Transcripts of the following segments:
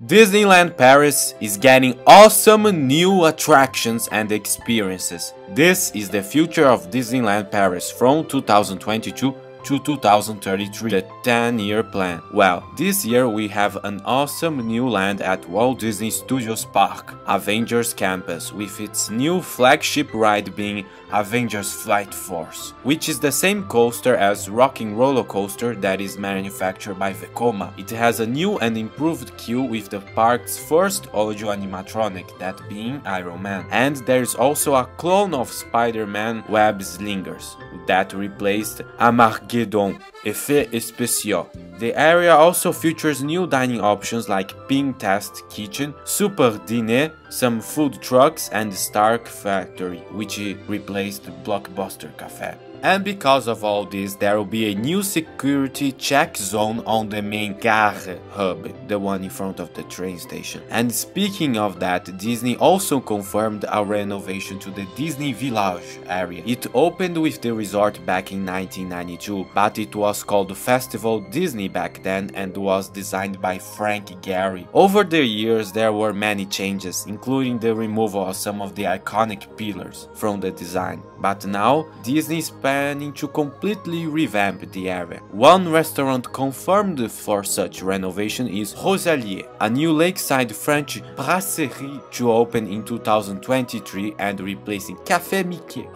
Disneyland Paris is getting awesome new attractions and experiences. This is the future of Disneyland Paris from 2022 to 2033, the 10-year plan. Well, this year we have an awesome new land at Walt Disney Studios Park, Avengers Campus, with its new flagship ride being Avengers Flight Force, which is the same coaster as Rocking Roller Coaster that is manufactured by Vekoma. It has a new and improved queue with the park's first audio animatronic, that being Iron Man. And there's also a clone of Spider-Man web slingers that replaced Armageddon, effet spécial. The area also features new dining options like Pink Test Kitchen, Super Dîner, some food trucks and Stark Factory, which replaced Blockbuster Cafe. And because of all this, there will be a new security check zone on the main Gare hub, the one in front of the train station. And speaking of that, Disney also confirmed a renovation to the Disney Village area. It opened with the resort back in 1992, but it was called Festival Disney back then and was designed by Frank Gehry. Over the years, there were many changes, including the removal of some of the iconic pillars from the design. But now, Disney is planning to completely revamp the area. One restaurant confirmed for such renovation is Rosalier, a new lakeside French brasserie to open in 2023 and replacing Café Mickey.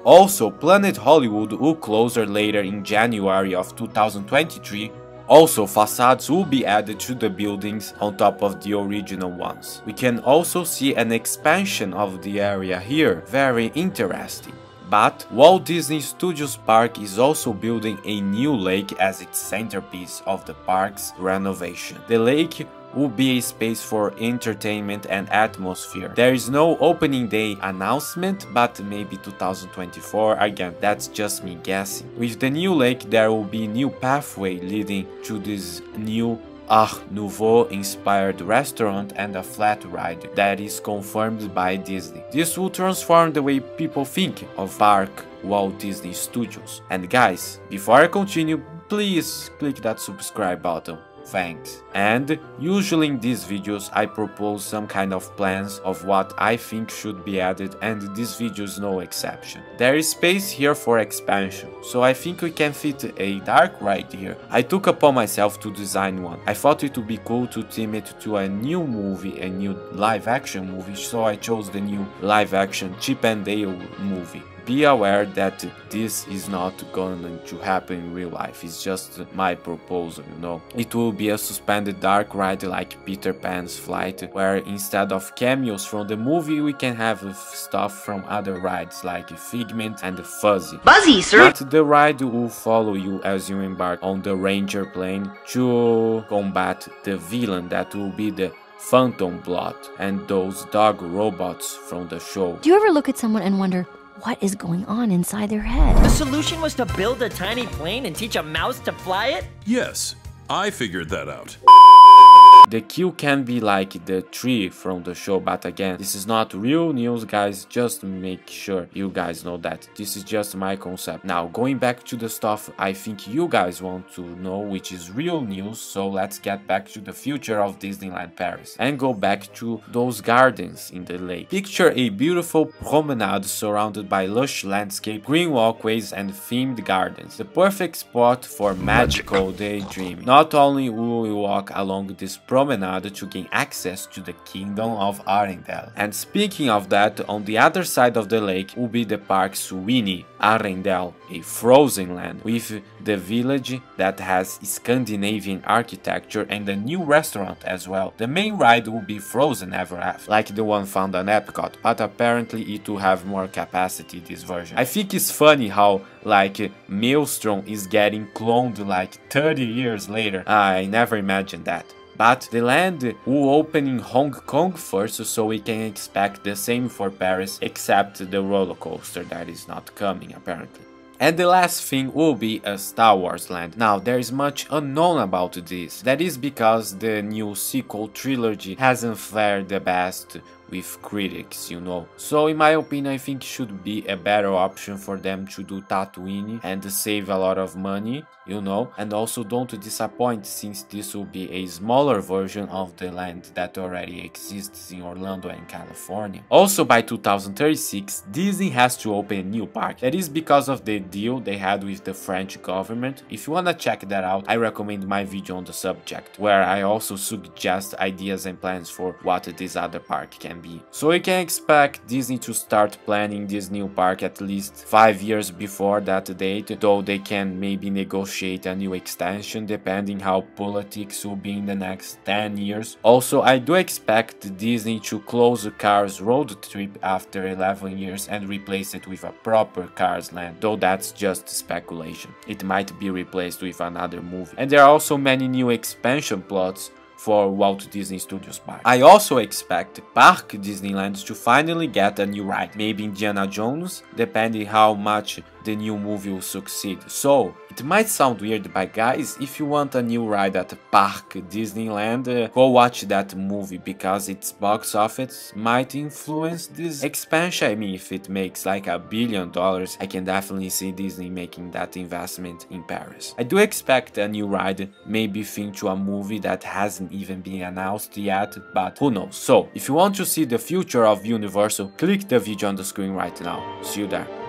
Also, Planet Hollywood will close later in January of 2023. Also, facades will be added to the buildings on top of the original ones. We can also see an expansion of the area here, very interesting. But Walt Disney Studios Park is also building a new lake as its centerpiece of the park's renovation. The lake will be a space for entertainment and atmosphere. There is no opening day announcement, but maybe 2024, again, that's just me guessing. With the new lake, there will be new pathway leading to this new Art Nouveau inspired restaurant and a flat ride that is confirmed by Disney. This will transform the way people think of Park Walt Disney Studios. And guys, before I continue, please click that subscribe button. Thanks. And usually in these videos I propose some kind of plans of what I think should be added, and this video is no exception. There is space here for expansion, so I think we can fit a dark ride here. I took upon myself to design one. I thought it would be cool to theme it to a new movie, a new live action movie, so I chose the new live action Chip and Dale movie. Be aware that this is not going to happen in real life, it's just my proposal, you know. It will be a suspended dark ride like Peter Pan's Flight, where instead of cameos from the movie we can have stuff from other rides like Figment and Fuzzy. Buzzy, sir! But the ride will follow you as you embark on the Ranger plane to combat the villain that will be the Phantom Blood and those dog robots from the show. Do you ever look at someone and wonder, what is going on inside their head? The solution was to build a tiny plane and teach a mouse to fly it? Yes, I figured that out. The queue can be like the tree from the show, but again, this is not real news, guys. Just make sure you guys know that this is just my concept. Now, going back to the stuff I think you guys want to know, which is real news, so let's get back to the future of Disneyland Paris and go back to those gardens in the lake. Picture a beautiful promenade surrounded by lush landscape, green walkways and themed gardens. The perfect spot for magical daydreaming. Not only will we walk along this promenade to gain access to the Kingdom of Arendelle. And speaking of that, on the other side of the lake will be the park's Winnie Arendelle, a frozen land with the village that has Scandinavian architecture and a new restaurant as well. The main ride will be Frozen Ever After, like the one found on Epcot, but apparently it will have more capacity this version. I think it's funny how like Maelstrom is getting cloned like 30 years later. I never imagined that. But the land will open in Hong Kong first, so we can expect the same for Paris, except the roller coaster that is not coming apparently. And the last thing will be a Star Wars land. Now, there is much unknown about this. That is because the new sequel trilogy hasn't fared the best with critics, you know. So in my opinion, I think it should be a better option for them to do Tatooine and save a lot of money, you know, and also don't disappoint, since this will be a smaller version of the land that already exists in Orlando and California. Also by 2036, Disney has to open a new park. That is because of the deal they had with the French government. If you wanna check that out, I recommend my video on the subject, where I also suggest ideas and plans for what this other park can be. So you can expect Disney to start planning this new park at least 5 years before that date, though they can maybe negotiate a new extension depending how politics will be in the next 10 years. Also, I do expect Disney to close Cars Road Trip after 11 years and replace it with a proper Cars land, though that's just speculation. It might be replaced with another movie. And there are also many new expansion plots for Walt Disney Studios Park. I also expect Park Disneyland to finally get a new ride, maybe Indiana Jones, depending how much the new movie will succeed. So it might sound weird, but guys, if you want a new ride at Park Disneyland, go watch that movie, because its box office might influence this expansion. I mean, if it makes like $1 billion, I can definitely see Disney making that investment in Paris. I do expect a new ride, maybe themed to a movie that hasn't even been announced yet, but who knows. So if you want to see the future of Universal, click the video on the screen right now. See you there.